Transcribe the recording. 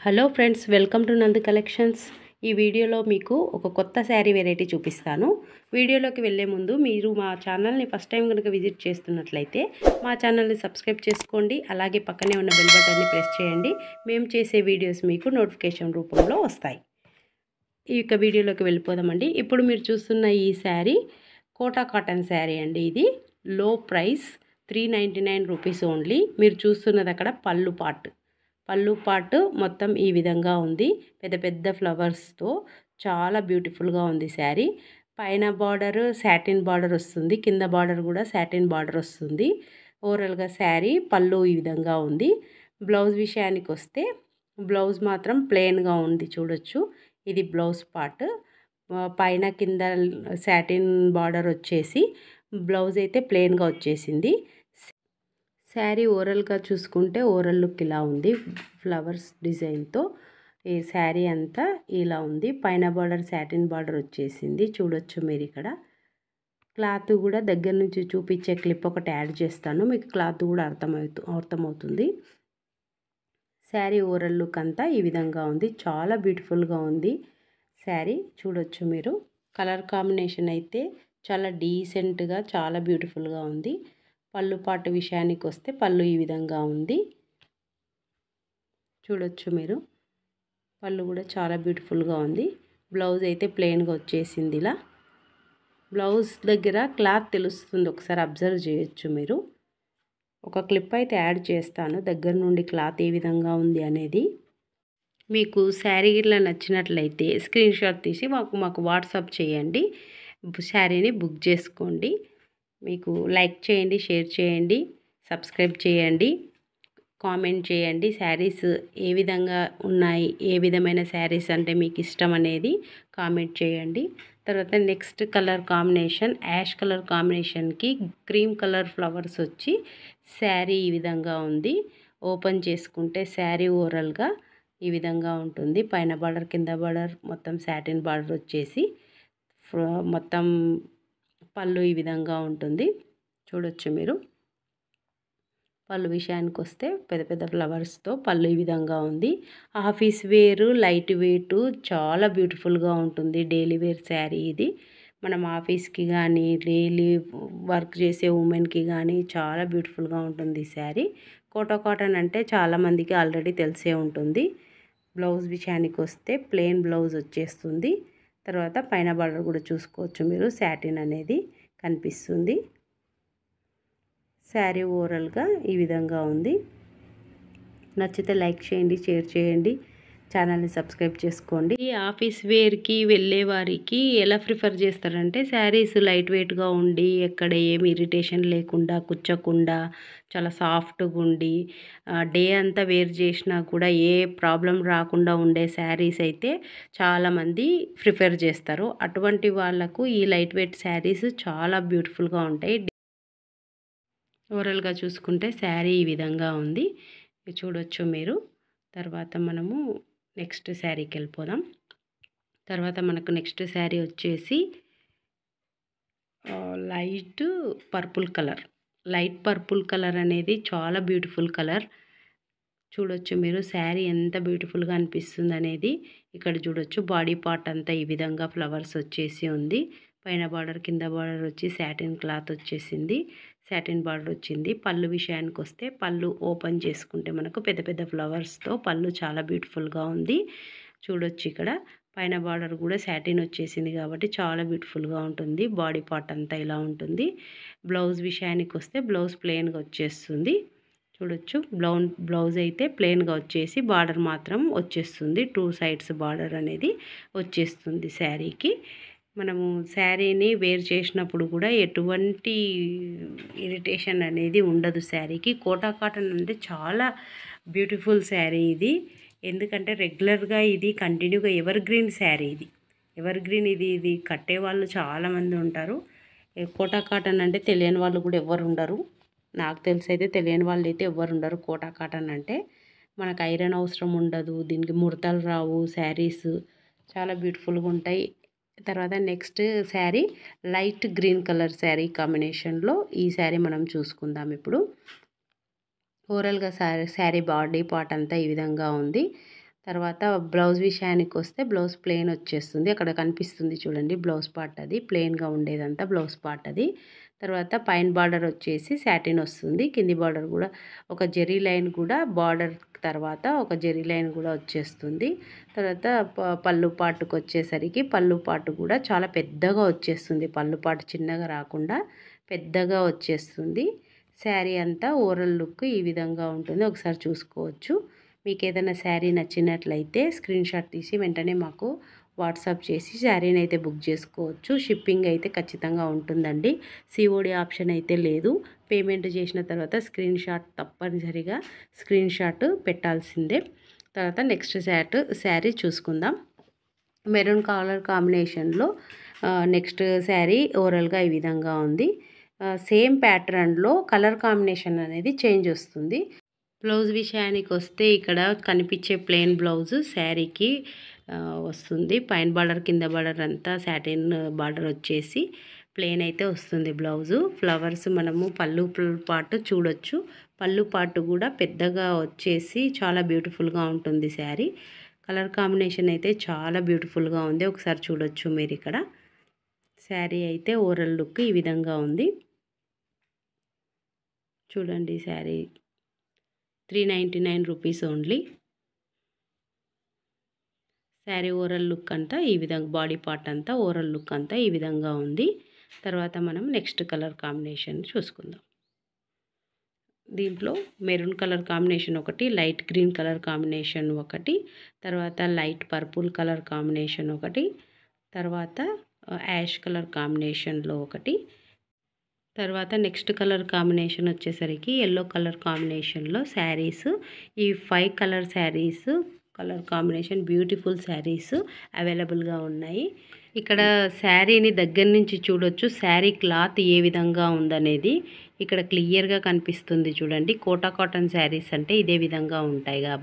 Hello friends, welcome to నందు collections. ఈ వీడియోలో మీకు ఒక కొత్త శారీ వెరైటీ చూపిస్తాను. వీడియోలోకి వెళ్ళే ముందు మీరు మా ఛానల్ని ఫస్ట్ టైం కనుక విజిట్ చేస్తున్నట్లయితే మా ఛానల్ని సబ్స్క్రైబ్ చేసుకోండి. అలాగే పక్కనే ఉన్న బెల్ బటన్ని ప్రెస్ చేయండి. మేము చేసే వీడియోస్ మీకు నోటిఫికేషన్ రూపంలో వస్తాయి. ఈ యొక్క వీడియోలోకి వెళ్ళిపోదామండి. ఇప్పుడు మీరు చూస్తున్న ఈ శారీ కోటా కాటన్ శారీ అండి. ఇది లో ప్రైస్ 399 రూపీస్ ఓన్లీ. మీరు చూస్తున్నది అక్కడ పళ్ళు పార్ట్ మొత్తం ఈ విధంగా ఉంది. పెద్ద పెద్ద ఫ్లవర్స్తో చాలా బ్యూటిఫుల్గా ఉంది శారీ. పైన బార్డర్ సాటిన్ బార్డర్ వస్తుంది, కింద బార్డర్ కూడా సాటిన్ బార్డర్ వస్తుంది. ఓవరాల్గా శారీ పళ్ళు ఈ విధంగా ఉంది. బ్లౌజ్ విషయానికి వస్తే బ్లౌజ్ మాత్రం ప్లెయిన్గా ఉంది, చూడొచ్చు. ఇది బ్లౌజ్ పార్ట్. పైన కింద సాటిన్ బార్డర్ వచ్చేసి బ్లౌజ్ అయితే ప్లెయిన్గా వచ్చేసింది. శారీ ఓవరాల్గా చూసుకుంటే ఓవరాల్ లుక్ ఇలా ఉంది. ఫ్లవర్స్ డిజైన్తో ఈ శారీ అంతా ఇలా ఉంది. పైన బార్డర్ సాటిన్ బార్డర్ వచ్చేసింది, చూడొచ్చు మీరు ఇక్కడ. క్లాత్ కూడా దగ్గర నుంచి చూపించే క్లిప్ ఒకటి యాడ్ చేస్తాను, మీకు క్లాత్ కూడా అర్థమవుతుంది. శారీ ఓవరాల్ లుక్ అంతా ఈ విధంగా ఉంది. చాలా బ్యూటిఫుల్గా ఉంది శారీ, చూడొచ్చు మీరు. కలర్ కాంబినేషన్ అయితే చాలా డీసెంట్గా చాలా బ్యూటిఫుల్గా ఉంది. పళ్ళు పాటు విషయానికి వస్తే పళ్ళు ఈ విధంగా ఉంది, చూడొచ్చు మీరు. పళ్ళు కూడా చాలా బ్యూటిఫుల్గా ఉంది. బ్లౌజ్ అయితే ప్లెయిన్గా వచ్చేసింది. ఇలా బ్లౌజ్ దగ్గర క్లాత్ తెలుస్తుంది, ఒకసారి అబ్జర్వ్ చేయొచ్చు మీరు. ఒక క్లిప్ అయితే యాడ్ చేస్తాను దగ్గర నుండి క్లాత్ ఏ విధంగా ఉంది అనేది. మీకు శారీ ఇలా నచ్చినట్లయితే స్క్రీన్ షాట్ తీసి మాకు వాట్సాప్ చేయండి. శారీని బుక్ చేసుకోండి. మీకు లైక్ చేయండి, షేర్ చేయండి, సబ్స్క్రైబ్ చేయండి, కామెంట్ చేయండి. శారీస్ ఏ విధంగా ఉన్నాయి, ఏ విధమైన శారీస్ అంటే మీకు ఇష్టం అనేది కామెంట్ చేయండి. తర్వాత next colour combination ash colour కాంబినేషన్కి క్రీమ్ కలర్ ఫ్లవర్స్ వచ్చి శారీ ఈ విధంగా ఉంది. ఓపెన్ చేసుకుంటే శారీ ఓవరాల్గా ఈ విధంగా ఉంటుంది. పైన బార్డర్ కింద బార్డర్ మొత్తం సాటిన్ బార్డర్ వచ్చేసి మొత్తం పళ్ళు ఈ విధంగా ఉంటుంది, చూడొచ్చు మీరు. పళ్ళు విషయానికి వస్తే పెద్ద పెద్ద ఫ్లవర్స్తో పళ్ళు ఈ విధంగా ఉంది. ఆఫీస్ వేరు, లైట్ వెయిట్, చాలా బ్యూటిఫుల్గా ఉంటుంది. డైలీ వేర్ శారీ ఇది. మనం ఆఫీస్కి కానీ డైలీ వర్క్ చేసే ఉమెన్కి కానీ చాలా బ్యూటిఫుల్గా ఉంటుంది ఈ శారీ. కోటా కాటన్ అంటే చాలామందికి ఆల్రెడీ తెలిసే ఉంటుంది. బ్లౌజ్ విషయానికి వస్తే ప్లెయిన్ బ్లౌజ్ వచ్చేస్తుంది. తర్వాత పైన బార్డర్ కూడా చూసుకోవచ్చు మీరు, సాటిన్ అనేది కనిపిస్తుంది. శారీ ఓవరాల్గా ఈ విధంగా ఉంది. నచ్చితే లైక్ చేయండి, షేర్ చేయండి, ఛానల్ని సబ్స్క్రైబ్ చేసుకోండి. ఈ ఆఫీస్ వేర్కి వెళ్ళే వారికి ఎలా ప్రిఫర్ చేస్తారంటే శారీస్ లైట్ వెయిట్గా ఉండి ఎక్కడ ఏమి ఇరిటేషన్ లేకుండా కుచ్చకుండా చాలా సాఫ్ట్గా ఉండి డే అంతా వేర్ చేసినా కూడా ఏ ప్రాబ్లం రాకుండా ఉండే శారీస్ అయితే చాలామంది ప్రిఫర్ చేస్తారు. అటువంటి వాళ్ళకు ఈ లైట్ వెయిట్ శారీస్ చాలా బ్యూటిఫుల్గా ఉంటాయి. ఓవరాల్గా చూసుకుంటే శారీ ఈ విధంగా ఉంది, చూడొచ్చు మీరు. తర్వాత మనము నెక్స్ట్ శారీకి వెళ్ళిపోదాం. తర్వాత మనకు నెక్స్ట్ శారీ వచ్చేసి లైట్ పర్పుల్ కలర్ అనేది చాలా బ్యూటిఫుల్ కలర్, చూడొచ్చు మీరు. శారీ ఎంత బ్యూటిఫుల్గా అనిపిస్తుంది అనేది ఇక్కడ చూడొచ్చు. బాడీ పార్ట్ అంతా ఈ విధంగా ఫ్లవర్స్ వచ్చేసి ఉంది. పైన బార్డర్ కింద బార్డర్ వచ్చి సాటిన్ క్లాత్ వచ్చేసింది, సాటిన్ బార్డర్ వచ్చింది. పళ్ళు విషయానికి వస్తే పళ్ళు ఓపెన్ చేసుకుంటే మనకు పెద్ద పెద్ద ఫ్లవర్స్తో పళ్ళు చాలా బ్యూటిఫుల్గా ఉంది, చూడొచ్చు. ఇక్కడ పైన బార్డర్ కూడా సాటిన్ వచ్చేసింది కాబట్టి చాలా బ్యూటిఫుల్గా ఉంటుంది. బాడీ పార్ట్ అంతా ఇలా ఉంటుంది. బ్లౌజ్ విషయానికి వస్తే బ్లౌజ్ ప్లెయిన్గా వచ్చేస్తుంది, చూడొచ్చు. బ్లౌజ్ అయితే ప్లెయిన్గా వచ్చేసి బార్డర్ మాత్రం వచ్చేస్తుంది. 2 సైడ్స్ బార్డర్ అనేది వచ్చేస్తుంది శారీకి. మనము శారీని వేర్ చేసినప్పుడు కూడా ఎటువంటి ఇరిటేషన్ అనేది ఉండదు శారీకి. కోటా కాటన్ అంటే చాలా బ్యూటిఫుల్ శారీ ఇది. ఎందుకంటే రెగ్యులర్గా ఇది కంటిన్యూగా ఎవర్ గ్రీన్ శారీ ఇది కట్టే వాళ్ళు చాలామంది ఉంటారు. కోటా కాటన్ అంటే తెలియని వాళ్ళు కూడా ఎవరు ఉండరు. నాకు తెలిసి అయితే తెలియని వాళ్ళు అయితే ఎవరు ఉండరు. కోటా కాటన్ అంటే మనకు ఐరన్ అవసరం ఉండదు, దీనికి ముడతలు రావు. శారీస్ చాలా బ్యూటిఫుల్గా ఉంటాయి. తర్వాత next sari light green colour sari కాంబినేషన్లో ఈ శారీ మనం చూసుకుందాం ఇప్పుడు. ఓవరాల్గా శారీ బాడీ పార్ట్ అంతా ఈ విధంగా ఉంది. తర్వాత బ్లౌజ్ విషయానికి వస్తే బ్లౌజ్ ప్లెయిన్ వచ్చేస్తుంది. అక్కడ కనిపిస్తుంది చూడండి బ్లౌజ్ పార్ట్, అది ప్లెయిన్గా ఉండేదంతా బ్లౌజ్ పార్ట్ అది. తర్వాత పైన బార్డర్ వచ్చేసి సాటిన్ వస్తుంది. కింది బార్డర్ కూడా ఒక జెరీ లైన్ కూడా బార్డర్ తర్వాత ఒక జెరీ లైన్ కూడా వచ్చేస్తుంది. తర్వాత పళ్ళు పాటుకు వచ్చేసరికి పళ్ళు పాటు కూడా చాలా పెద్దగా వచ్చేస్తుంది. పళ్ళు పాటు చిన్నగా రాకుండా పెద్దగా వచ్చేస్తుంది. శారీ అంతా ఓవరాల్ లుక్ ఈ విధంగా ఉంటుంది. ఒకసారి చూసుకోవచ్చు. మీకు ఏదైనా శారీ నచ్చినట్లయితే స్క్రీన్ షాట్ తీసి వెంటనే మాకు వాట్సాప్ చేసి శారీని అయితే బుక్ చేసుకోవచ్చు. షిప్పింగ్ అయితే ఖచ్చితంగా ఉంటుందండి. సిఓడి ఆప్షన్ అయితే లేదు. పేమెంట్ చేసిన తర్వాత స్క్రీన్ షాట్ తప్పనిసరిగా స్క్రీన్ షాట్ పెట్టాల్సిందే. తర్వాత నెక్స్ట్ శారీ చూసుకుందాం. మెరూన్ కలర్ కాంబినేషన్లో నెక్స్ట్ శారీ ఓవరాల్గా ఈ విధంగా ఉంది. సేమ్ ప్యాటర్న్లో కలర్ కాంబినేషన్ అనేది చేంజ్ వస్తుంది. బ్లౌజ్ విషయానికి వస్తే ఇక్కడ కనిపించే ప్లెయిన్ బ్లౌజ్ శారీకి వస్తుంది. పైన బార్డర్ కింద బార్డర్ అంతా సాటిన్ బార్డర్ వచ్చేసి ప్లెయిన్ అయితే వస్తుంది బ్లౌజు. ఫ్లవర్స్ మనము పళ్ళు పాటు చూడొచ్చు. పళ్ళు పాటు కూడా పెద్దగా వచ్చేసి చాలా బ్యూటిఫుల్గా ఉంటుంది శారీ. కలర్ కాంబినేషన్ అయితే చాలా బ్యూటిఫుల్గా ఉంది. ఒకసారి చూడొచ్చు మీరు ఇక్కడ. శారీ అయితే ఓవరాల్ లుక్ ఈ విధంగా ఉంది. చూడండి sari 399 rupees only. Sari overall look అంతా ఈ విధంగా, బాడీ పార్ట్ అంతా ఓవరాల్ లుక్ అంతా ఈ విధంగా ఉంది. తర్వాత మనం నెక్స్ట్ కలర్ కాంబినేషన్ చూసుకుందాం. దీంట్లో మెరూన్ కలర్ కాంబినేషన్ ఒకటి, లైట్ గ్రీన్ కలర్ కాంబినేషన్ ఒకటి, తర్వాత లైట్ పర్పుల్ కలర్ కాంబినేషన్ ఒకటి, తర్వాత యాష్ కలర్ కాంబినేషన్లో ఒకటి, తర్వాత నెక్స్ట్ కలర్ కాంబినేషన్ వచ్చేసరికి ఎల్లో కలర్ కాంబినేషన్లో శారీస్. ఈ 5 colour saris colour combination beautiful saris అవైలబుల్గా ఉన్నాయి. ఇక్కడ శారీని దగ్గర నుంచి చూడొచ్చు. శారీ క్లాత్ ఏ విధంగా ఉందనేది ఇక్కడ క్లియర్గా కనిపిస్తుంది చూడండి. కోటా కాటన్ శారీస్ అంటే ఇదే విధంగా ఉంటాయి కాబట్టి